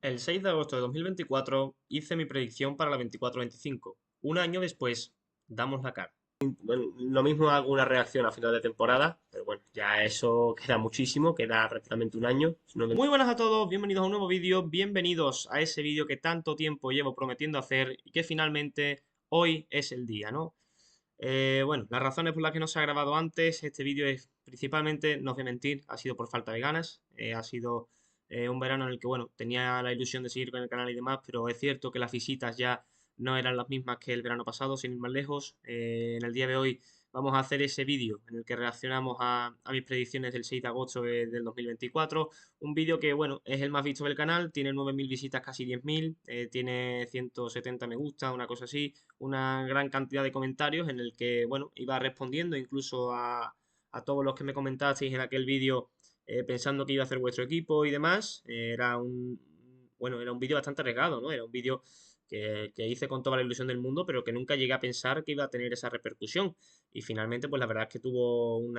El 6 de agosto de 2024 hice mi predicción para la 24-25. Un año después, damos la cara. Bueno, lo mismo hago una reacción a final de temporada, pero bueno, ya eso queda muchísimo, queda prácticamente un año. Muy buenas a todos, bienvenidos a un nuevo vídeo, bienvenidos a ese vídeo que tanto tiempo llevo prometiendo hacer y que finalmente hoy es el día, ¿no? Bueno, las razones por las que no se ha grabado antes este vídeo es principalmente, no os voy a mentir, ha sido por falta de ganas, ha sido un verano en el que, bueno, tenía la ilusión de seguir con el canal y demás, pero es cierto que las visitas ya no eran las mismas que el verano pasado, sin ir más lejos. En el día de hoy vamos a hacer ese vídeo en el que reaccionamos a mis predicciones del 6 de agosto del 2024. Un vídeo que, bueno, es el más visto del canal, tiene 9.000 visitas, casi 10.000, tiene 170 me gusta, una cosa así, una gran cantidad de comentarios en el que, bueno, iba respondiendo incluso a todos los que me comentasteis en aquel vídeo pensando que iba a hacer vuestro equipo y demás. Era un vídeo bastante arriesgado, ¿no? Era un vídeo que hice con toda la ilusión del mundo, pero que nunca llegué a pensar que iba a tener esa repercusión. Y finalmente, pues la verdad es que tuvo un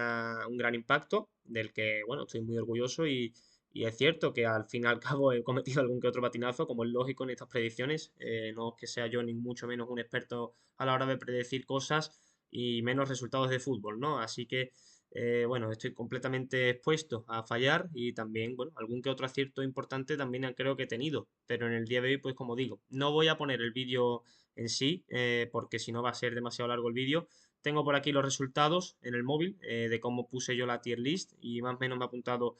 gran impacto, del que, bueno, estoy muy orgulloso y es cierto que al fin y al cabo he cometido algún que otro patinazo, como es lógico en estas predicciones. No es que sea yo ni mucho menos un experto a la hora de predecir cosas y menos resultados de fútbol, ¿no? Así que, bueno, estoy completamente expuesto a fallar y también, bueno, algún que otro acierto importante también creo que he tenido. Pero en el día de hoy, pues como digo, no voy a poner el vídeo en sí, porque si no va a ser demasiado largo el vídeo. Tengo por aquí los resultados en el móvil de cómo puse yo la tier list y más o menos me ha apuntado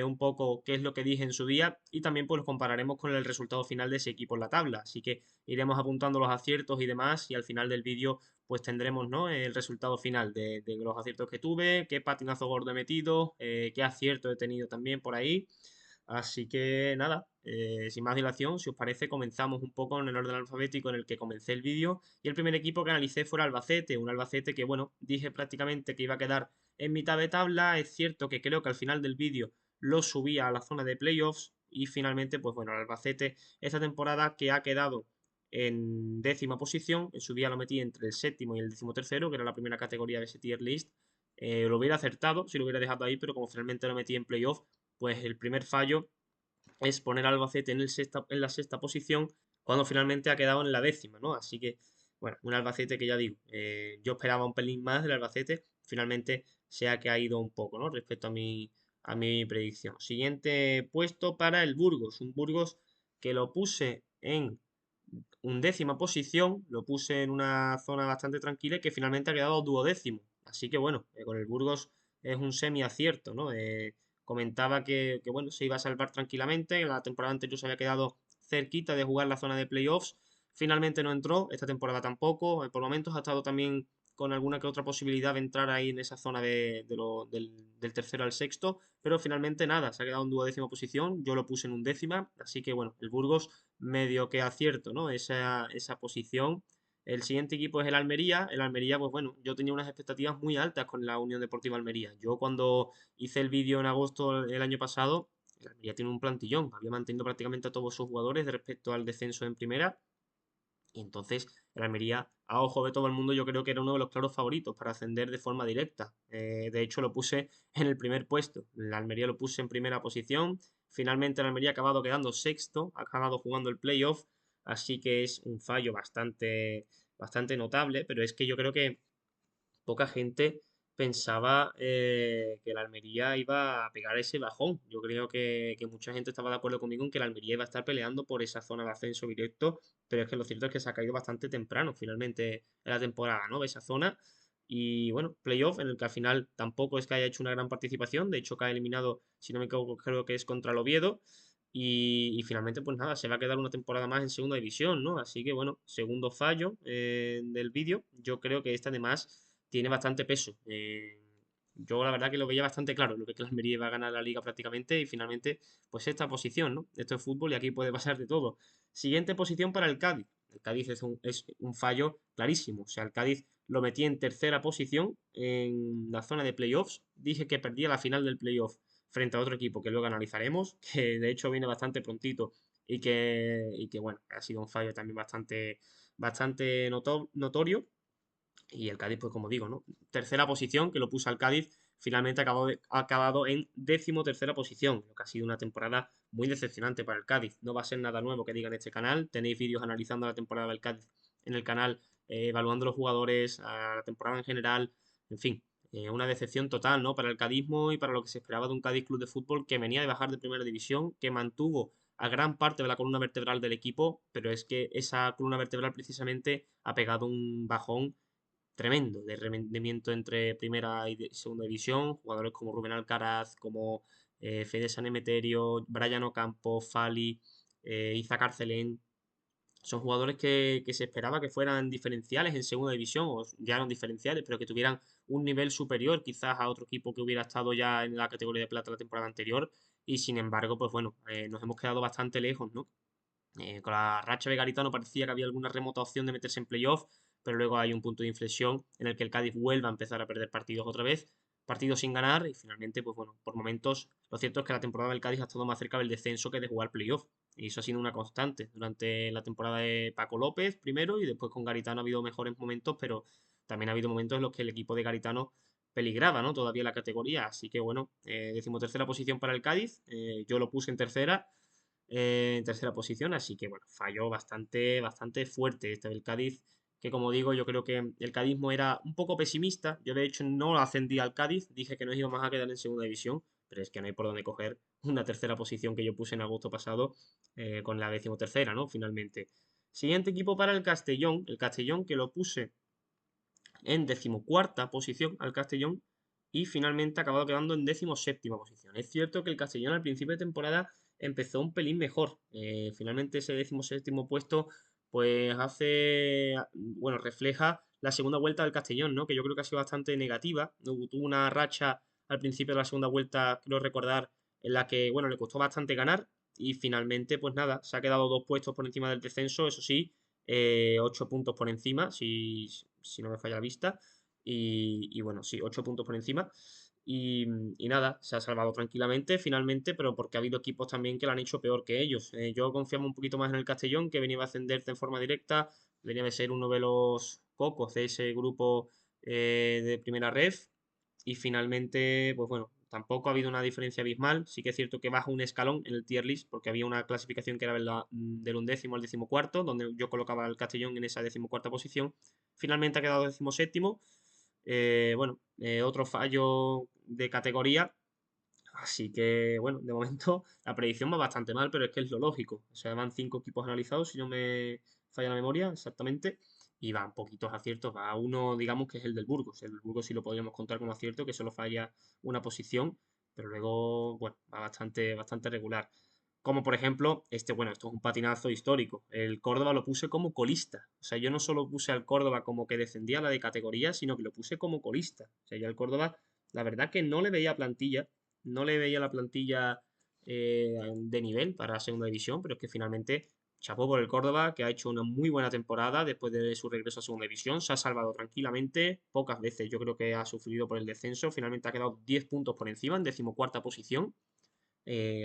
un poco qué es lo que dije en su día y también pues lo compararemos con el resultado final de ese equipo en la tabla. Así que iremos apuntando los aciertos y demás y al final del vídeo pues tendremos, ¿no?, el resultado final de los aciertos que tuve, qué patinazo gordo he metido, qué acierto he tenido también por ahí. Así que nada, sin más dilación, si os parece, comenzamos un poco en el orden alfabético en el que comencé el vídeo. Y el primer equipo que analicé fue el Albacete, un Albacete que, bueno, dije prácticamente que iba a quedar en mitad de tabla. Es cierto que creo que al final del vídeo lo subía a la zona de playoffs. Y finalmente, pues bueno, el Albacete esta temporada que ha quedado en décima posición, en su día lo metí entre el séptimo y el decimotercero, que era la primera categoría de ese tier list. Lo hubiera acertado si lo hubiera dejado ahí, pero como finalmente lo metí en playoff, pues el primer fallo es poner al Albacete en la sexta posición cuando finalmente ha quedado en la décima, ¿no? Así que, bueno, un Albacete que ya digo, yo esperaba un pelín más del Albacete, finalmente se ha caído un poco, ¿no? Respecto a mi predicción. Siguiente puesto para el Burgos, un Burgos que lo puse en undécima posición, lo puse en una zona bastante tranquila y que finalmente ha quedado duodécimo. Así que bueno, con el Burgos es un semi acierto, ¿no? Comentaba que, bueno, se iba a salvar tranquilamente, en la temporada anterior se había quedado cerquita de jugar la zona de playoffs, finalmente no entró, esta temporada tampoco, por momentos ha estado también con alguna que otra posibilidad de entrar ahí en esa zona del tercero al sexto, pero finalmente nada, se ha quedado en duodécima posición, yo lo puse en undécima, así que bueno, el Burgos medio que acierto, ¿no? Esa posición. El siguiente equipo es el Almería. El Almería, pues bueno, yo tenía unas expectativas muy altas con la Unión Deportiva Almería. Yo cuando hice el vídeo en agosto el año pasado, el Almería tiene un plantillón. Había mantenido prácticamente a todos sus jugadores de respecto al descenso en primera. Y entonces el Almería, a ojo de todo el mundo, yo creo que era uno de los claros favoritos para ascender de forma directa. De hecho, lo puse en el primer puesto. El Almería lo puse en primera posición. Finalmente el Almería ha acabado quedando sexto, ha acabado jugando el playoff. Así que es un fallo bastante notable. Pero es que yo creo que poca gente pensaba que la Almería iba a pegar ese bajón. Yo creo que mucha gente estaba de acuerdo conmigo en que la Almería iba a estar peleando por esa zona de ascenso directo, pero es que lo cierto es que se ha caído bastante temprano finalmente en la temporada, ¿no? De esa zona. Y bueno, playoff en el que al final tampoco es que haya hecho una gran participación, de hecho que ha eliminado, si no me equivoco, creo que es contra el Oviedo. Y finalmente, pues nada, se va a quedar una temporada más en segunda división, ¿no? Así que bueno, segundo fallo del vídeo. Yo creo que este además tiene bastante peso. Yo la verdad que lo veía bastante claro, lo que la Almería iba a ganar la liga prácticamente y finalmente, pues esta posición, ¿no? Esto es fútbol y aquí puede pasar de todo. Siguiente posición para el Cádiz. El Cádiz es un fallo clarísimo. O sea, el Cádiz lo metí en tercera posición en la zona de playoffs. Dije que perdía la final del playoff frente a otro equipo que luego analizaremos, que de hecho viene bastante prontito y que bueno, ha sido un fallo también bastante notorio. Y el Cádiz, pues como digo, ¿no? Tercera posición, que lo puso al Cádiz finalmente ha acabado en 13ª posición, lo que ha sido una temporada muy decepcionante para el Cádiz. No va a ser nada nuevo que diga en este canal, tenéis vídeos analizando la temporada del Cádiz en el canal, evaluando los jugadores, a la temporada en general, en fin. Una decepción total, ¿no? Para el cadismo y para lo que se esperaba de un Cádiz Club de Fútbol que venía de bajar de primera división, que mantuvo a gran parte de la columna vertebral del equipo, pero es que esa columna vertebral precisamente ha pegado un bajón tremendo de rendimiento entre primera y segunda división. Jugadores como Rubén Alcaraz, como Fede San Emeterio, Brian Ocampo, Fali, Iza Carcelén. Son jugadores que se esperaba que fueran diferenciales en segunda división, o ya no diferenciales, pero que tuvieran un nivel superior quizás a otro equipo que hubiera estado ya en la categoría de plata la temporada anterior. Y sin embargo, pues bueno, nos hemos quedado bastante lejos, ¿no? Con la racha de Garitano parecía que había alguna remota opción de meterse en playoff, pero luego hay un punto de inflexión en el que el Cádiz vuelve a empezar a perder partidos otra vez, partidos sin ganar, y finalmente, pues bueno, por momentos, lo cierto es que la temporada del Cádiz ha estado más cerca del descenso que de jugar playoff, y eso ha sido una constante durante la temporada de Paco López primero, y después con Garitano ha habido mejores momentos, pero también ha habido momentos en los que el equipo de Garitano peligraba, ¿no? Todavía la categoría, así que bueno, 13ª posición para el Cádiz, yo lo puse en tercera posición, así que bueno, falló bastante fuerte este del Cádiz, que como digo, yo creo que el cadismo era un poco pesimista. Yo de hecho no ascendí al Cádiz, dije que nos íbamos a quedar en segunda división, pero es que no hay por dónde coger una tercera posición que yo puse en agosto pasado, con la 13ª, ¿no? Finalmente. Siguiente equipo para el Castellón que lo puse en 14ª posición al Castellón y finalmente ha acabado quedando en 17ª posición. Es cierto que el Castellón al principio de temporada empezó un pelín mejor. Finalmente ese 17º puesto pues bueno, refleja la segunda vuelta del Castellón, ¿no? Que yo creo que ha sido bastante negativa. Tuvo una racha al principio de la segunda vuelta, creo recordar, en la que, bueno, le costó bastante ganar y finalmente, pues nada, se ha quedado 2 puestos por encima del descenso, eso sí, 8 puntos por encima, si no me falla la vista. Y bueno, sí, 8 puntos por encima. Y, y nada, se ha salvado tranquilamente finalmente, pero porque ha habido equipos también que lo han hecho peor que ellos. Yo confiaba un poquito más en el Castellón, que venía a ascender de forma directa, venía de ser uno de los cocos de ese grupo de primera ref. Y finalmente, pues bueno, tampoco ha habido una diferencia abismal. Sí que es cierto que baja un escalón en el tier list, porque había una clasificación que era del 11º al 14º, donde yo colocaba al Castellón en esa 14ª posición. Finalmente ha quedado 17º. Bueno, otro fallo de categoría. Así que, bueno, de momento la predicción va bastante mal, pero es que es lo lógico. O sea, van 5 equipos analizados, si no me falla la memoria, exactamente. Y van poquitos aciertos. Va uno, digamos, que es el del Burgos. El del Burgos sí lo podríamos contar como acierto, que solo falla una posición. Pero luego, bueno, va bastante regular. Como por ejemplo, bueno, esto es un patinazo histórico. El Córdoba lo puse como colista. O sea, yo no solo puse al Córdoba como que descendía la de categoría, sino que lo puse como colista. O sea, yo al Córdoba, la verdad que no le veía plantilla, no le veía la plantilla de nivel para segunda división, pero es que finalmente chapó por el Córdoba, que ha hecho una muy buena temporada después de su regreso a segunda división. Se ha salvado tranquilamente, pocas veces yo creo que ha sufrido por el descenso. Finalmente ha quedado 10 puntos por encima, en 14ª posición.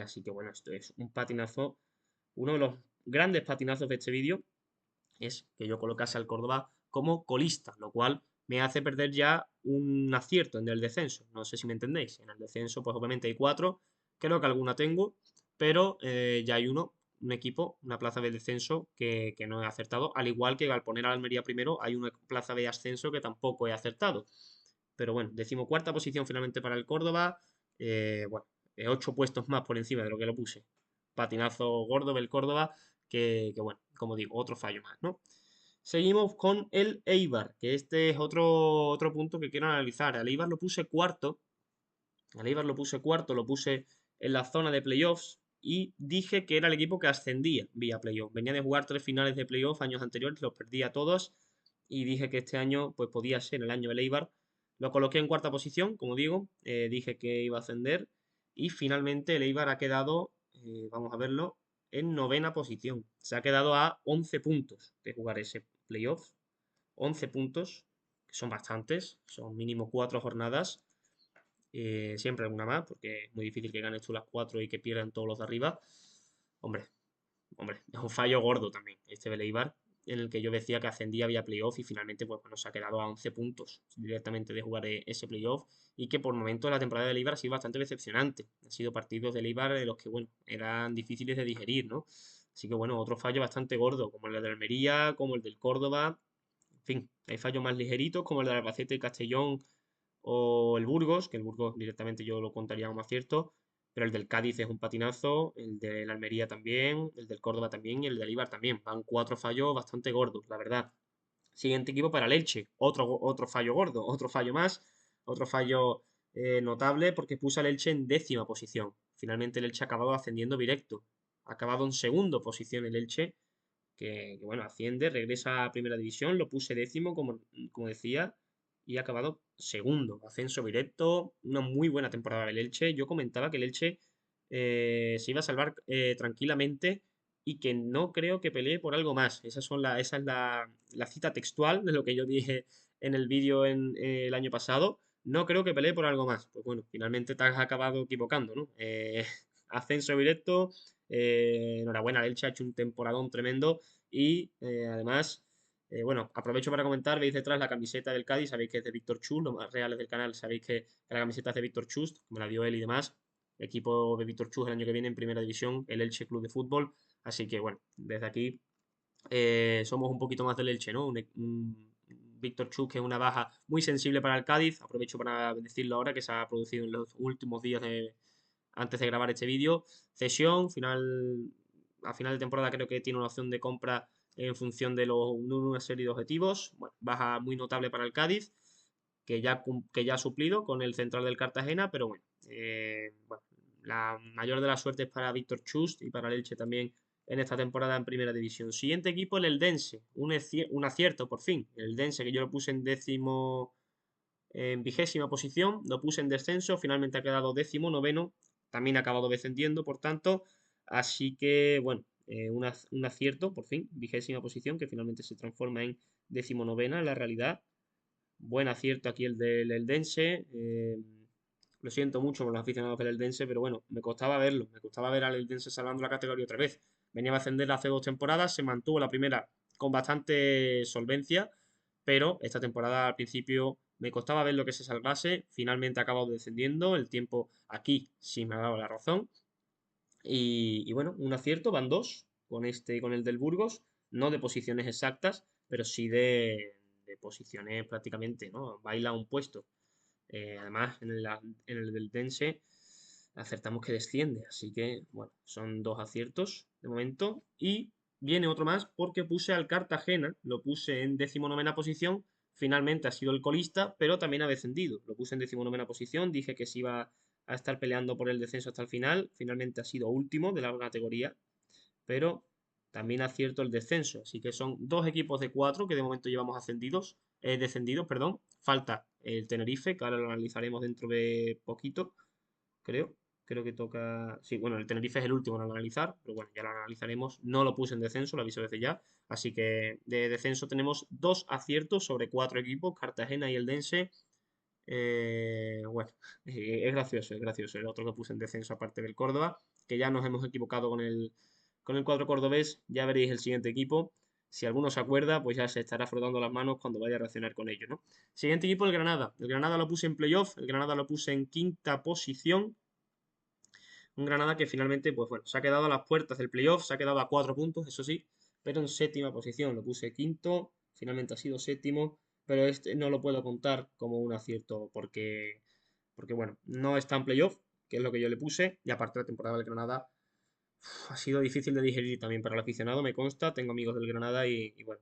Así que bueno, esto es un patinazo. Uno de los grandes patinazos de este vídeo es que yo colocase al Córdoba como colista, lo cual me hace perder ya un acierto en el descenso. No sé si me entendéis. En el descenso, pues obviamente hay 4, creo que alguna tengo, pero ya hay un equipo, una plaza de descenso que no he acertado, al igual que al poner a Almería primero hay una plaza de ascenso que tampoco he acertado. Pero bueno, 14ª posición finalmente para el Córdoba. Bueno, 8 puestos más por encima de lo que lo puse. Patinazo gordo del Córdoba, que bueno, como digo, otro fallo más, ¿no? Seguimos con el Eibar, que este es otro punto que quiero analizar. Al Eibar lo puse cuarto, lo puse en la zona de playoffs y dije que era el equipo que ascendía vía playoff. Venía de jugar 3 finales de playoff años anteriores, los perdía todos y dije que este año pues podía ser el año del Eibar. Lo coloqué en cuarta posición, como digo, dije que iba a ascender y finalmente el Eibar ha quedado, vamos a verlo, en novena posición. Se ha quedado a 11 puntos de jugar ese playoff. 11 puntos, que son bastantes, son mínimo 4 jornadas. Siempre alguna más, porque es muy difícil que ganes tú las 4 y que pierdan todos los de arriba. Hombre, es un fallo gordo también este Beleibar. en el que yo decía que ascendía vía playoff y finalmente pues bueno, se ha quedado a 11 puntos directamente de jugar ese playoff y que por momentos la temporada del Eibar ha sido bastante decepcionante. Han sido partidos del Eibar de los que, bueno, eran difíciles de digerir, ¿no? Así que, bueno, otro fallo bastante gordo, como el de Almería, como el del Córdoba. En fin, hay fallos más ligeritos, como el de Albacete y Castellón o el Burgos, que el Burgos directamente yo lo contaría como acierto, pero el del Cádiz es un patinazo, el de la Almería también, el del Córdoba también y el del Eibar también. Van cuatro fallos bastante gordos, la verdad. Siguiente equipo para el Elche, otro fallo gordo, otro fallo más, otro fallo notable porque puso al Elche en 10ª posición. Finalmente el Elche ha acabado ascendiendo directo. Ha acabado en 2ª posición el Elche, bueno, asciende, regresa a primera división, lo puse 10º, como decía, y ha acabado 2º. Ascenso directo, una muy buena temporada del Elche. Yo comentaba que el Elche se iba a salvar tranquilamente y que no creo que pelee por algo más. Esa es la cita textual de lo que yo dije en el vídeo el año pasado. No creo que pelee por algo más. Pues bueno, finalmente te has acabado equivocando, ¿no? Ascenso directo. Enhorabuena, el Elche ha hecho un temporadón tremendo y además, bueno, aprovecho para comentar, veis detrás la camiseta del Cádiz, sabéis que es de Víctor Chus, los más reales del canal, sabéis que la camiseta es de Víctor Chus, me la dio él y demás, equipo de Víctor Chus el año que viene en primera división, el Elche Club de Fútbol, así que bueno, desde aquí somos un poquito más del Elche, ¿no? Víctor Chus que es una baja muy sensible para el Cádiz, aprovecho para decirlo ahora que se ha producido en los últimos días antes de grabar este vídeo, cesión, a final de temporada creo que tiene una opción de compra en función de una serie de objetivos. Bueno, baja muy notable para el Cádiz, que ya ha suplido con el central del Cartagena, pero bueno, la mayor de las suertes para Víctor Chust y para el Elche también en esta temporada en Primera División. Siguiente equipo, el Eldense, un acierto por fin. El Eldense que yo lo puse en 20ª posición, lo puse en descenso, finalmente ha quedado 19º, también ha acabado descendiendo, por tanto, así que, bueno, un acierto, por fin, 20ª posición, que finalmente se transforma en 19ª en la realidad. Buen acierto aquí el del Eldense. Lo siento mucho por los aficionados del Eldense, pero bueno, me costaba verlo, me costaba ver al Eldense salvando la categoría otra vez. Venía a ascender hace 2 temporadas, se mantuvo la primera con bastante solvencia, pero esta temporada al principio me costaba ver lo que se salvase. Finalmente ha acabado descendiendo, el tiempo aquí sí me ha dado la razón. Y bueno, un acierto, van dos, con este y con el del Burgos, no de posiciones exactas, pero sí de posiciones prácticamente, ¿no? Baila un puesto. Además, en el del Dense acertamos que desciende, así que, bueno, son dos aciertos de momento. Y viene otro más porque puse al Cartagena, lo puse en 19ª posición, finalmente ha sido el colista, pero también ha descendido. Lo puse en 19ª posición, dije que se iba a estar peleando por el descenso hasta el final, finalmente ha sido último de la categoría, pero también acierto el descenso. Así que son dos equipos de cuatro que de momento llevamos descendidos, perdón. Falta el Tenerife, que ahora lo analizaremos dentro de poquito, creo. Creo que toca. Sí, bueno, el Tenerife es el último en analizar, pero bueno, ya lo analizaremos. No lo puse en descenso, lo aviso desde ya. Así que de descenso tenemos dos aciertos sobre cuatro equipos, Cartagena y el Dense. Bueno, es gracioso, es gracioso. El otro que puse en descenso aparte del Córdoba, que ya nos hemos equivocado con el cuadro cordobés, ya veréis el siguiente equipo. Si alguno se acuerda, pues ya se estará frotando las manos cuando vaya a reaccionar con ello, ¿no? Siguiente equipo, el Granada. El Granada lo puse en playoff, el Granada lo puse en 5ª posición. Un Granada que finalmente, pues bueno, se ha quedado a las puertas del playoff, se ha quedado a 4 puntos, eso sí, pero en 7ª posición. Lo puse quinto, finalmente ha sido 7º, pero este no lo puedo contar como un acierto porque bueno, no está en playoff, que es lo que yo le puse, y aparte la temporada del Granada ha sido difícil de digerir también para el aficionado, me consta, tengo amigos del Granada y bueno,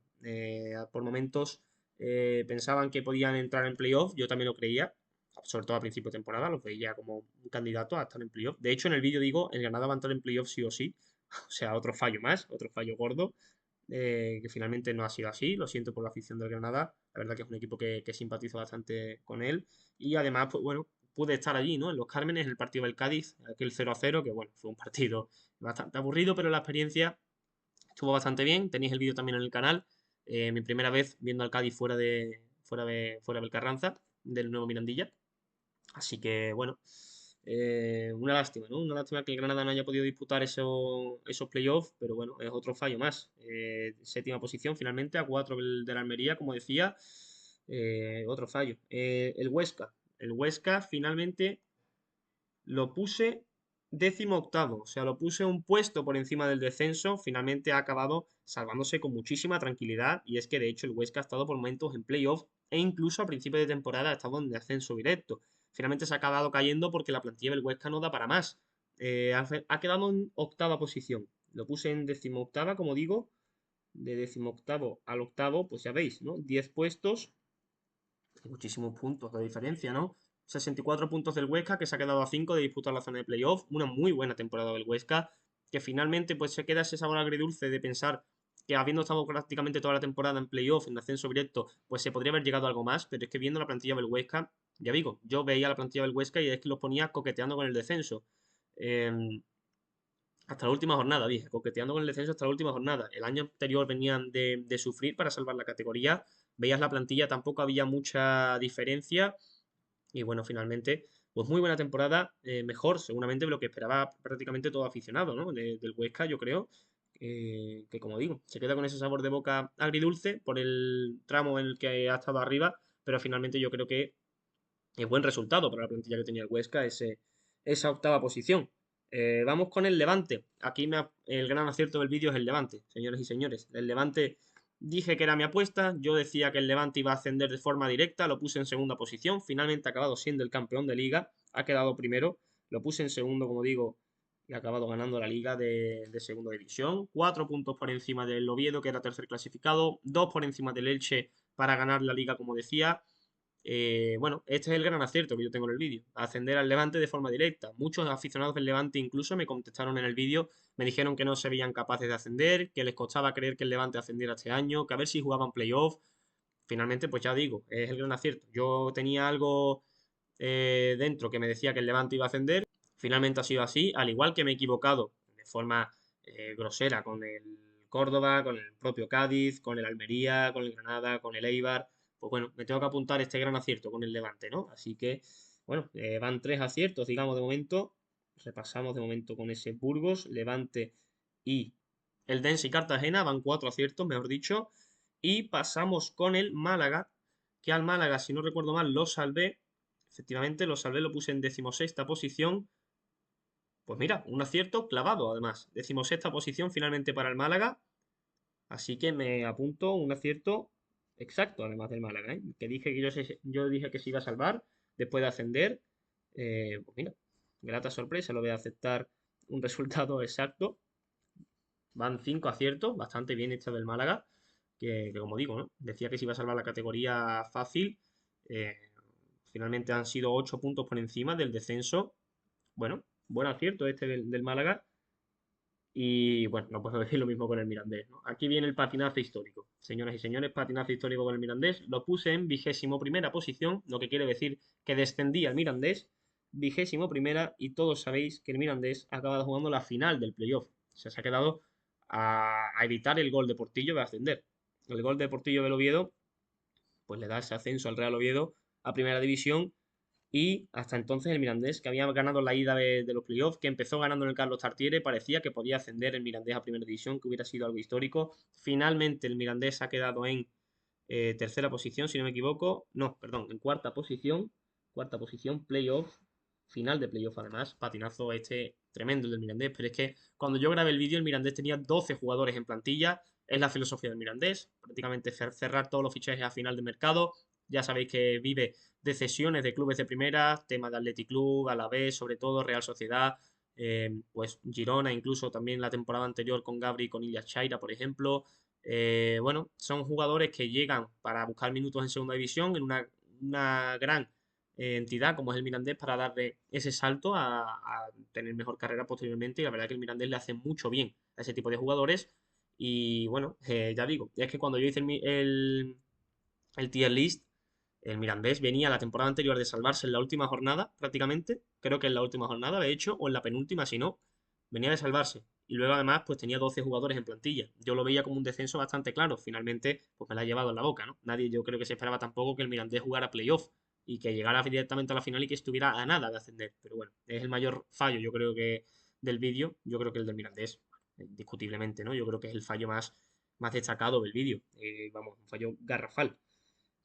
por momentos pensaban que podían entrar en playoff, yo también lo creía, sobre todo a principio de temporada, lo veía como un candidato a estar en playoff. De hecho, en el vídeo digo, el Granada va a entrar en playoff sí o sí, o sea, otro fallo más, otro fallo gordo, que finalmente no ha sido así, lo siento por la afición del Granada, la verdad que es un equipo que simpatizo bastante con él, y además, pues bueno, pude estar allí, ¿no? En Los Cármenes, en el partido del Cádiz, aquel 0-0, que bueno, fue un partido bastante aburrido, pero la experiencia estuvo bastante bien. Tenéis el vídeo también en el canal. Mi primera vez viendo al Cádiz fuera del Carranza, del nuevo Mirandilla. Así que, bueno, Una lástima, ¿no? Una lástima que el Granada no haya podido disputar esos playoffs, pero bueno, es otro fallo más. Séptima posición finalmente, a 4 de la Almería, como decía. Otro fallo. El Huesca. El Huesca finalmente lo puse 18º, o sea, lo puse un puesto por encima del descenso. Finalmente ha acabado salvándose con muchísima tranquilidad. Y es que de hecho el Huesca ha estado por momentos en playoff e incluso a principio de temporada ha estado en descenso directo. Finalmente se ha acabado cayendo porque la plantilla del Huesca no da para más. Ha quedado en octava posición. Lo puse en 18ª, como digo, de 18º al octavo, pues ya veis, ¿no? 10 puestos, muchísimos puntos de diferencia, ¿no? 64 puntos del Huesca, que se ha quedado a 5 de disputar la zona de playoff. Una muy buena temporada del Huesca, que finalmente pues se queda ese sabor agridulce de pensar que habiendo estado prácticamente toda la temporada en playoff, en ascenso directo, pues se podría haber llegado a algo más, pero es que viendo la plantilla del Huesca, ya digo, yo veía la plantilla del Huesca y es que los ponía coqueteando con el descenso. Eh, Hasta la última jornada, dije, coqueteando con el descenso hasta la última jornada. El año anterior venían de sufrir para salvar la categoría. Veías la plantilla, tampoco había mucha diferencia. Y bueno, finalmente, pues muy buena temporada. Mejor, seguramente, de lo que esperaba prácticamente todo aficionado, ¿no? Del Huesca, yo creo. Que como digo, se queda con ese sabor de boca agridulce por el tramo en el que ha estado arriba. Pero finalmente yo creo que es buen resultado para la plantilla que tenía el Huesca, esa octava posición. Vamos con el Levante. Aquí el gran acierto del vídeo es el Levante, señores y señores. El Levante dije que era mi apuesta. Yo decía que el Levante iba a ascender de forma directa. Lo puse en segunda posición. Finalmente ha acabado siendo el campeón de liga. Ha quedado primero. Lo puse en segundo, como digo, y ha acabado ganando la liga de segunda división. 4 puntos por encima del Oviedo, que era tercer clasificado. 2 por encima del Elche para ganar la liga, como decía. Bueno, este es el gran acierto que yo tengo en el vídeo, ascender al Levante de forma directa. Muchos aficionados del Levante incluso me contestaron en el vídeo, me dijeron que no se veían capaces de ascender, que les costaba creer que el Levante ascendiera este año, que a ver si jugaban playoff. Finalmente, pues ya digo, es el gran acierto. Yo tenía algo dentro que me decía que el Levante iba a ascender, finalmente ha sido así, al igual que me he equivocado de forma grosera con el Córdoba, con el propio Cádiz, con el Almería, con el Granada, con el Eibar. Pues bueno, me tengo que apuntar este gran acierto con el Levante, ¿no? Así que, bueno, van 3 aciertos, digamos, de momento. Repasamos de momento con ese Burgos, Levante y el Dense y Cartagena. Van 4 aciertos, mejor dicho. Y pasamos con el Málaga, que al Málaga, si no recuerdo mal, lo salvé. Efectivamente, lo salvé, lo puse en 16ª posición. Pues mira, un acierto clavado, además. 16ª posición finalmente para el Málaga. Así que me apunto un acierto exacto, además del Málaga, ¿eh? Que dije que yo dije que se iba a salvar después de ascender. Pues mira, grata sorpresa, lo voy a aceptar un resultado exacto. Van 5 aciertos, bastante bien hecho del Málaga. Que como digo, ¿no? Decía que se iba a salvar la categoría fácil. eh, Finalmente han sido 8 puntos por encima del descenso. Bueno, buen acierto este del Málaga. Y bueno, no puedo decir lo mismo con el Mirandés, ¿no? Aquí viene el patinazo histórico. Señoras y señores, patinazo histórico con el Mirandés. Lo puse en 21ª posición, lo que quiere decir que descendía el Mirandés. 21ª, y todos sabéis que el Mirandés ha acabado jugando la final del playoff. O sea, se ha quedado a evitar el gol de Portillo de ascender. El gol de Portillo del Oviedo, pues le da ese ascenso al Real Oviedo a primera división. Y hasta entonces el Mirandés, que había ganado la ida de los playoffs, que empezó ganando en el Carlos Tartiere, parecía que podía ascender el Mirandés a primera división, que hubiera sido algo histórico. Finalmente el Mirandés ha quedado en tercera posición, si no me equivoco. No, perdón, en cuarta posición. Cuarta posición, playoff. Final de playoff, además. Patinazo este tremendo del Mirandés. Pero es que cuando yo grabé el vídeo, el Mirandés tenía 12 jugadores en plantilla. Es la filosofía del Mirandés. Prácticamente cerrar todos los fichajes a final de mercado. Ya sabéis que vive de cesiones de clubes de primera, tema de Athletic Club, Alavés, sobre todo Real Sociedad, pues Girona, incluso también la temporada anterior con Gabri y con Ilias Chaira, por ejemplo. Bueno, son jugadores que llegan para buscar minutos en segunda división en una gran entidad como es el Mirandés para darle ese salto a tener mejor carrera posteriormente. Y la verdad que el Mirandés le hace mucho bien a ese tipo de jugadores. Y bueno, ya digo, es que cuando yo hice el tier list, el Mirandés venía la temporada anterior de salvarse en la última jornada, prácticamente. Creo que en la última jornada, de hecho, o en la penúltima, si no. Venía de salvarse. Y luego, además, pues tenía 12 jugadores en plantilla. Yo lo veía como un descenso bastante claro. Finalmente, pues me la ha llevado en la boca, ¿no? Nadie, yo creo que se esperaba tampoco que el Mirandés jugara playoff. y que llegara directamente a la final y que estuviera a nada de ascender. Pero bueno, es el mayor fallo, yo creo que del vídeo, yo creo que el del Mirandés, discutiblemente, ¿no? Yo creo que es el fallo más destacado del vídeo. Vamos, un fallo garrafal.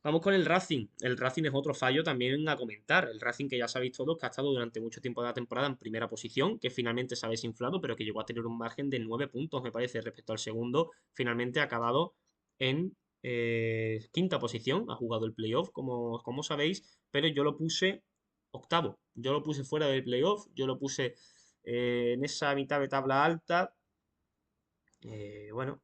Vamos con el Racing. El Racing es otro fallo también a comentar. El Racing que ya sabéis todos que ha estado durante mucho tiempo de la temporada en primera posición, que finalmente se ha desinflado, pero que llegó a tener un margen de 9 puntos, me parece, respecto al segundo. Finalmente ha acabado en quinta posición. Ha jugado el playoff, como sabéis, pero yo lo puse octavo. Yo lo puse fuera del playoff. Yo lo puse en esa mitad de tabla alta. Bueno,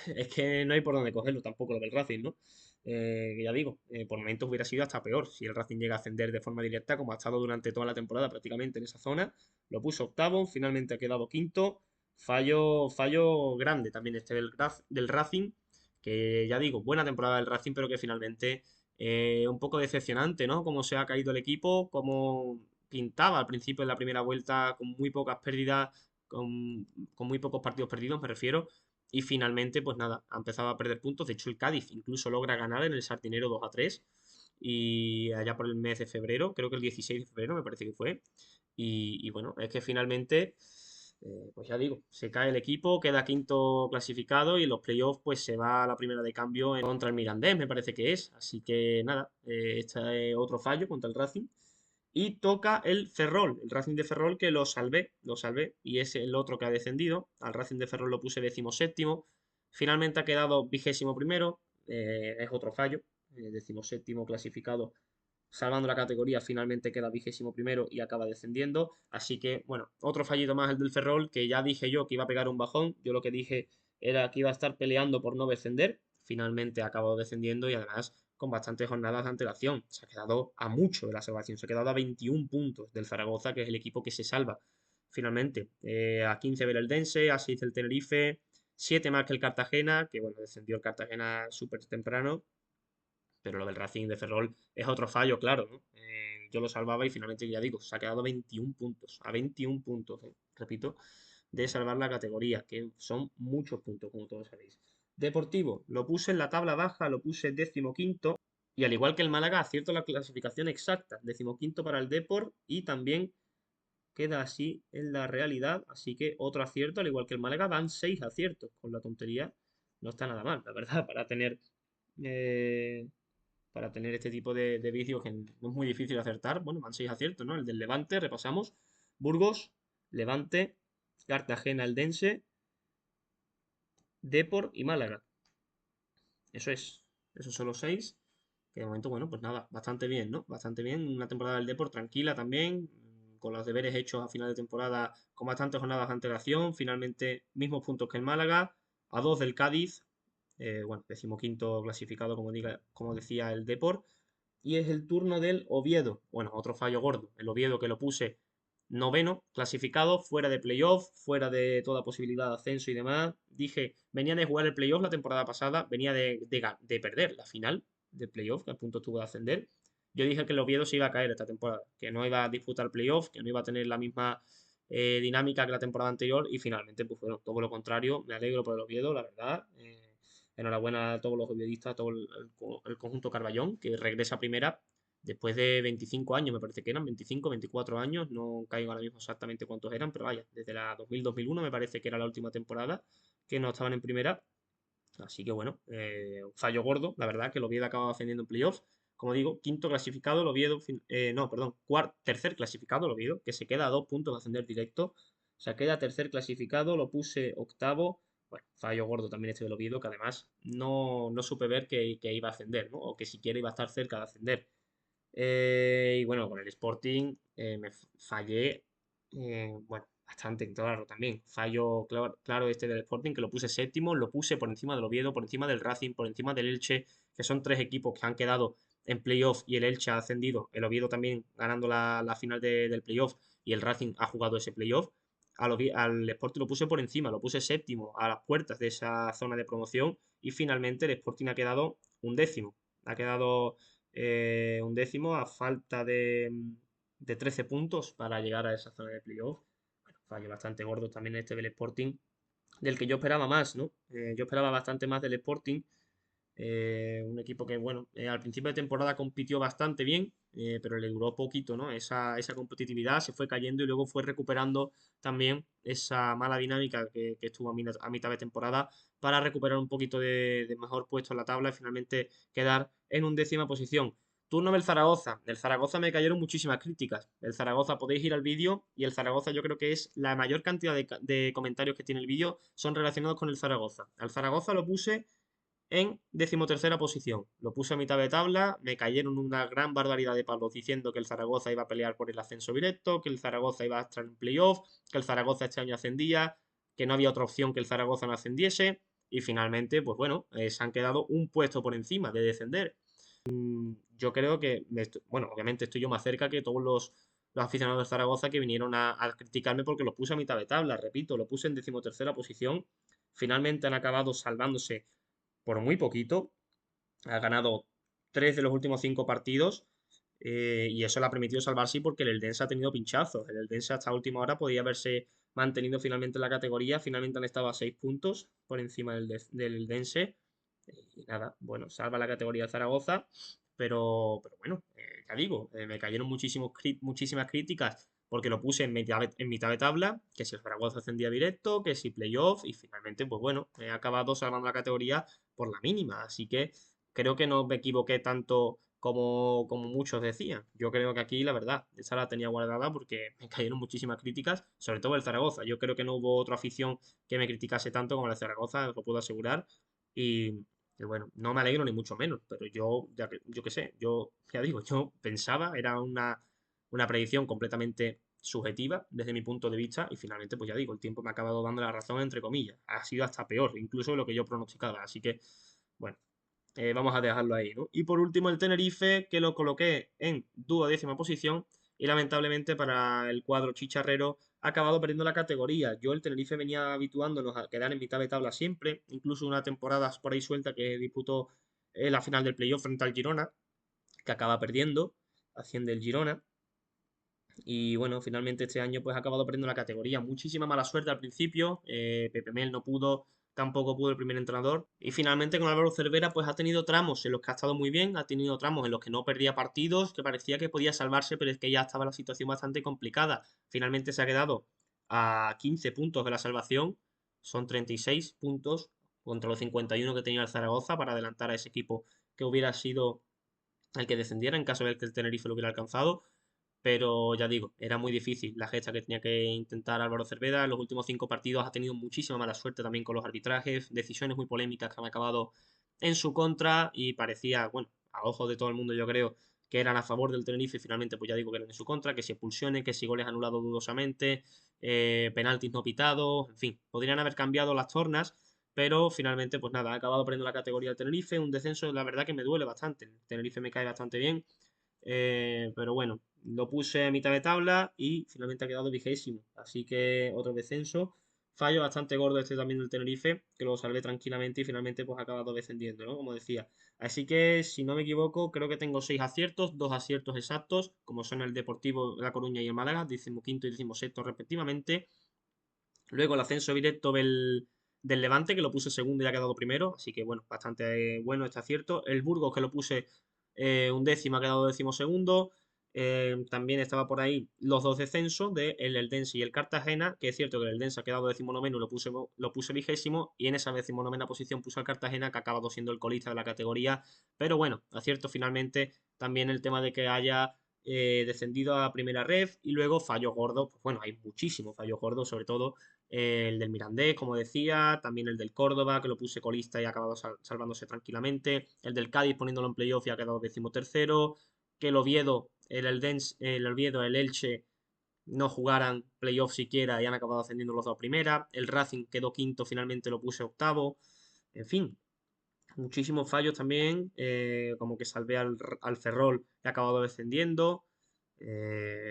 es que no hay por dónde cogerlo tampoco lo del Racing, ¿no? Ya digo, por momentos hubiera sido hasta peor si el Racing llega a ascender de forma directa, como ha estado durante toda la temporada prácticamente en esa zona. Lo puso octavo, finalmente ha quedado quinto. Fallo grande también este del Racing, que ya digo, buena temporada del Racing, pero que finalmente un poco decepcionante, ¿no? Cómo se ha caído el equipo, cómo pintaba al principio de la primera vuelta con muy pocas pérdidas con muy pocos partidos perdidos, me refiero. Y finalmente, pues nada, ha empezado a perder puntos. De hecho, el Cádiz incluso logra ganar en el Sardinero 2-3. Y allá por el mes de febrero, creo que el 16 de febrero me parece que fue. Y bueno, es que finalmente, pues ya digo, se cae el equipo, queda quinto clasificado y en los playoffs pues se va a la primera de cambio contra el Mirandés, me parece que es. Así que nada, este es otro fallo contra el Racing. Y toca el Ferrol, el Racing de Ferrol que lo salvé, y es el otro que ha descendido. Al Racing de Ferrol lo puse 17º, finalmente ha quedado 21º, es otro fallo, 17º clasificado, salvando la categoría, finalmente queda 21º y acaba descendiendo. Así que, bueno, otro fallito más el del Ferrol, que ya dije yo que iba a pegar un bajón, yo lo que dije era que iba a estar peleando por no descender, finalmente ha acabado descendiendo y además con bastantes jornadas de antelación. Se ha quedado a mucho de la salvación. Se ha quedado a 21 puntos del Zaragoza, que es el equipo que se salva. Finalmente, a 15 del Eldense, a 6 del Tenerife, 7 más que el Cartagena, que bueno, descendió el Cartagena súper temprano. Pero lo del Racing de Ferrol es otro fallo, claro, ¿no? Yo lo salvaba y finalmente, ya digo, se ha quedado a 21 puntos. A 21 puntos, repito, de salvar la categoría, que son muchos puntos, como todos sabéis. Deportivo, lo puse en la tabla baja, lo puse 15º, y al igual que el Málaga, acierto la clasificación exacta, 15º para el Deport, y también queda así en la realidad, así que otro acierto, al igual que el Málaga, van 6 aciertos, con la tontería, no está nada mal, la verdad, eh, para tener este tipo de vídeos que no es muy difícil acertar. Bueno, van 6 aciertos, ¿no? El del Levante, repasamos. Burgos, Levante, Cartagena, Eldense, Depor y Málaga. Eso es. Esos son los 6. Que de momento, bueno, pues nada, bastante bien, ¿no? Bastante bien. Una temporada del Depor tranquila también, con los deberes hechos a final de temporada, con bastantes jornadas de antelación. Finalmente, mismos puntos que el Málaga, a 2 del Cádiz. Bueno, 15º clasificado, como decía el Depor. Y es el turno del Oviedo. Bueno, otro fallo gordo. El Oviedo que lo puse noveno, clasificado, fuera de playoff, fuera de toda posibilidad de ascenso y demás. Dije, venía de jugar el playoff la temporada pasada, venía de perder la final del playoff, que a punto estuvo de ascender. Yo dije que el Oviedo se iba a caer esta temporada, que no iba a disputar playoff, que no iba a tener la misma dinámica que la temporada anterior y finalmente, pues bueno, todo lo contrario. Me alegro por el Oviedo, la verdad. Enhorabuena a todos los oviedistas, a todo el conjunto Carballón, que regresa a primera después de 25 años, me parece que eran 25, 24 años, no caigo ahora mismo exactamente cuántos eran, pero vaya, desde la 2000-2001 me parece que era la última temporada que no estaban en primera. Así que bueno, un fallo gordo, la verdad, que el Oviedo acaba ascendiendo en playoffs. Como digo, quinto clasificado, el Oviedo, no, perdón, tercer clasificado, el Oviedo, que se queda a 2 puntos de ascender directo. O sea, queda tercer clasificado, lo puse octavo. Bueno, fallo gordo también este del Oviedo, que además no supe ver que iba a ascender, ¿no? O que siquiera iba a estar cerca de ascender. Y bueno, con el Sporting me fallé, bueno, bastante, claro, también. Fallo claro este del Sporting, que lo puse séptimo, lo puse por encima del Oviedo, por encima del Racing, por encima del Elche, que son tres equipos que han quedado en playoff y el Elche ha ascendido, el Oviedo también ganando la final del playoff y el Racing ha jugado ese playoff. Al Sporting lo puse por encima, lo puse séptimo, a las puertas de esa zona de promoción y finalmente el Sporting ha quedado un décimo. Ha quedado un décimo a falta de 13 puntos para llegar a esa zona de playoff. Bueno, fallo bastante gordo también este del Sporting, del que yo esperaba más, ¿no? Yo esperaba bastante más del Sporting, Un equipo que, bueno, al principio de temporada compitió bastante bien, pero le duró poquito, ¿no? Esa competitividad se fue cayendo y luego fue recuperando también esa mala dinámica que estuvo a mitad de temporada para recuperar un poquito de mejor puesto en la tabla y finalmente quedar en undécima posición. Turno del Zaragoza. Del Zaragoza me cayeron muchísimas críticas. El Zaragoza, podéis ir al vídeo y el Zaragoza yo creo que es la mayor cantidad de comentarios que tiene el vídeo son relacionados con el Zaragoza. Al Zaragoza lo puse en decimotercera posición. Lo puse a mitad de tabla, me cayeron una gran barbaridad de palos diciendo que el Zaragoza iba a pelear por el ascenso directo, que el Zaragoza iba a estar en playoff, que el Zaragoza este año ascendía, que no había otra opción que el Zaragoza no ascendiese. Y finalmente, pues bueno, se han quedado un puesto por encima de descender. Yo creo que, bueno, obviamente estoy yo más cerca que todos los aficionados de Zaragoza que vinieron a criticarme porque lo puse a mitad de tabla, repito, lo puse en decimotercera posición. Finalmente han acabado salvándose por muy poquito. Ha ganado 3 de los últimos 5 partidos y eso le ha permitido salvarse porque el Eldense ha tenido pinchazos. El Eldense hasta última hora podía haberse mantenido finalmente en la categoría. Finalmente han estado a 6 puntos por encima del Eldense. Y nada, bueno, salva la categoría de Zaragoza. Pero bueno, ya digo, me cayeron muchísimas críticas porque lo puse en mitad de tabla, que si el Zaragoza ascendía directo, que si playoff, y finalmente, pues bueno, he acabado salvando la categoría por la mínima. Así que creo que no me equivoqué tanto como muchos decían. Yo creo que aquí, la verdad, esa la tenía guardada porque me cayeron muchísimas críticas, sobre todo el Zaragoza. Yo creo que no hubo otra afición que me criticase tanto como el Zaragoza, os lo puedo asegurar. Y, y bueno, no me alegro ni mucho menos, pero yo qué sé, yo ya digo, yo pensaba, era una predicción completamente subjetiva desde mi punto de vista y finalmente, pues ya digo, el tiempo me ha acabado dando la razón entre comillas. Ha sido hasta peor, incluso de lo que yo pronosticaba. Así que, bueno, vamos a dejarlo ahí, ¿no? Y por último el Tenerife, que lo coloqué en duodécima posición y lamentablemente para el cuadro chicharrero ha acabado perdiendo la categoría. Yo el Tenerife venía habituándonos a quedar en mitad de tabla siempre, incluso una temporada por ahí suelta que disputó la final del playoff frente al Girona, que acaba perdiendo, haciendo el Girona. Y bueno, finalmente este año pues ha acabado perdiendo la categoría. Muchísima mala suerte al principio. Pepe Mel no pudo, tampoco pudo el primer entrenador. Y finalmente con Álvaro Cervera pues ha tenido tramos en los que ha estado muy bien, ha tenido tramos en los que no perdía partidos, que parecía que podía salvarse, pero es que ya estaba la situación bastante complicada. Finalmente se ha quedado a 15 puntos de la salvación. Son 36 puntos contra los 51 que tenía el Zaragoza para adelantar a ese equipo que hubiera sido el que descendiera en caso de que el Tenerife lo hubiera alcanzado. Pero ya digo, era muy difícil la gesta que tenía que intentar Álvaro Cervera. En los últimos 5 partidos ha tenido muchísima mala suerte también con los arbitrajes, decisiones muy polémicas que han acabado en su contra y parecía, bueno, a ojos de todo el mundo yo creo que eran a favor del Tenerife y finalmente pues ya digo que eran en su contra, que si expulsiones, que si goles anulados dudosamente, penaltis no pitados, en fin, podrían haber cambiado las tornas, pero finalmente pues nada, ha acabado perdiendo la categoría del Tenerife, un descenso la verdad que me duele bastante, el Tenerife me cae bastante bien, pero bueno, lo puse a mitad de tabla y finalmente ha quedado 20º. Así que otro descenso. Fallo bastante gordo este también del Tenerife, que lo salvé tranquilamente y finalmente pues ha acabado descendiendo, ¿no? Como decía. Así que, si no me equivoco, creo que tengo 6 aciertos, 2 aciertos exactos, como son el Deportivo La Coruña y el Málaga, 15º y 16º respectivamente. Luego el ascenso directo del Levante, que lo puse segundo y ha quedado primero, así que bueno, bastante bueno este acierto. El Burgos, que lo puse undécimo, ha quedado decimosegundo. También estaba por ahí los dos descensos de el Eldense y el Cartagena, que es cierto que el Eldense ha quedado decimonoveno y lo puse 20º, y en esa decimonovena posición puse al Cartagena, que ha acabado siendo el colista de la categoría. Pero bueno, acierto finalmente también el tema de que haya descendido a primera ref y luego fallos gordos, pues bueno, hay muchísimos fallos gordos, sobre todo el del Mirandés, como decía, también el del Córdoba, que lo puse colista y ha acabado salvándose tranquilamente, el del Cádiz poniéndolo en playoff y ha quedado decimotercero, que el Oviedo, el Oviedo, el Elche no jugaran playoff siquiera y han acabado ascendiendo los dos a primera, el Racing quedó quinto, finalmente lo puse octavo, en fin, muchísimos fallos también, como que salvé al Ferrol y ha acabado descendiendo.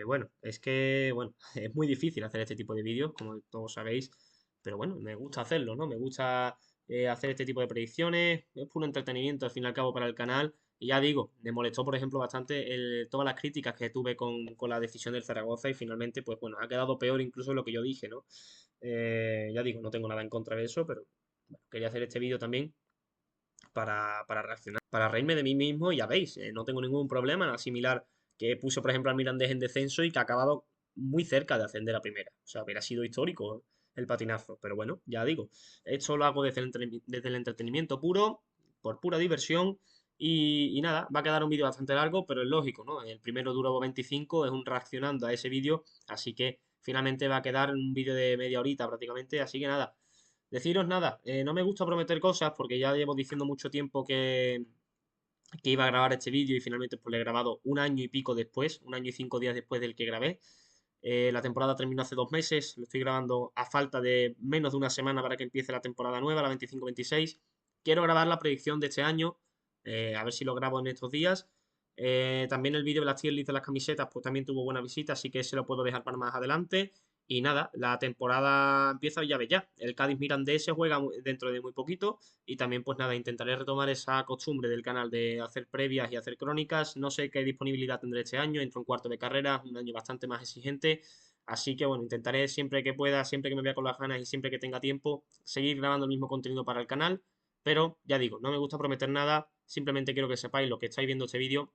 Bueno, es que, bueno, es muy difícil hacer este tipo de vídeos, como todos sabéis, pero bueno, me gusta hacerlo, ¿no? Me gusta hacer este tipo de predicciones, es puro entretenimiento al fin y al cabo para el canal. Y ya digo, me molestó, por ejemplo, bastante todas las críticas que tuve con la decisión del Zaragoza y finalmente, pues bueno, ha quedado peor incluso de lo que yo dije, ¿no? Ya digo, no tengo nada en contra de eso, pero bueno, quería hacer este vídeo también para reaccionar, para reírme de mí mismo, y ya veis, no tengo ningún problema en asimilar que puse, por ejemplo, al Mirandés en descenso y que ha acabado muy cerca de ascender a primera. O sea, hubiera sido histórico el patinazo. Pero bueno, ya digo, esto lo hago desde el entretenimiento puro, por pura diversión. Y nada, va a quedar un vídeo bastante largo, pero es lógico, ¿no? El primero duró 25, es un reaccionando a ese vídeo, así que finalmente va a quedar un vídeo de media horita prácticamente. Así que nada, deciros nada, no me gusta prometer cosas porque ya llevo diciendo mucho tiempo que iba a grabar este vídeo y finalmente pues lo he grabado un año y pico después, un año y 5 días después del que grabé. La temporada terminó hace 2 meses, lo estoy grabando a falta de menos de una semana para que empiece la temporada nueva, la 25-26. Quiero grabar la predicción de este año, a ver si lo grabo en estos días. También el vídeo de las tier list de las camisetas, pues también tuvo buena visita, así que se lo puedo dejar para más adelante. Y nada, la temporada empieza ya ve ya. El Cádiz Mirandés se juega dentro de muy poquito. Y también, pues nada, intentaré retomar esa costumbre del canal de hacer previas y hacer crónicas. No sé qué disponibilidad tendré este año. Entro en cuarto de carrera, un año bastante más exigente. Así que bueno, intentaré siempre que pueda, siempre que me vea con las ganas y siempre que tenga tiempo, seguir grabando el mismo contenido para el canal. Pero ya digo, no me gusta prometer nada. Simplemente quiero que sepáis lo que estáis viendo este vídeo,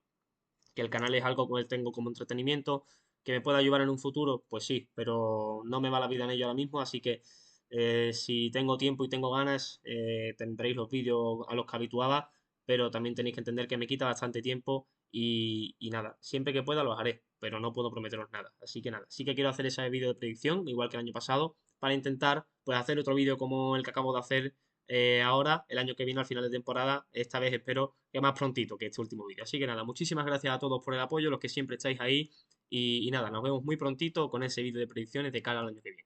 que el canal es algo que tengo como entretenimiento, que me pueda ayudar en un futuro, pues sí, pero no me va la vida en ello ahora mismo, así que si tengo tiempo y tengo ganas, tendréis los vídeos a los que habituaba, pero también tenéis que entender que me quita bastante tiempo y nada, siempre que pueda los haré, pero no puedo prometeros nada. Así que nada, sí que quiero hacer ese vídeo de predicción, igual que el año pasado, para intentar pues hacer otro vídeo como el que acabo de hacer ahora, el año que viene, al final de temporada. Esta vez espero que más prontito que este último vídeo. Así que nada, muchísimas gracias a todos por el apoyo, los que siempre estáis ahí. Y nada, nos vemos muy prontito con ese vídeo de predicciones de cara al año que viene.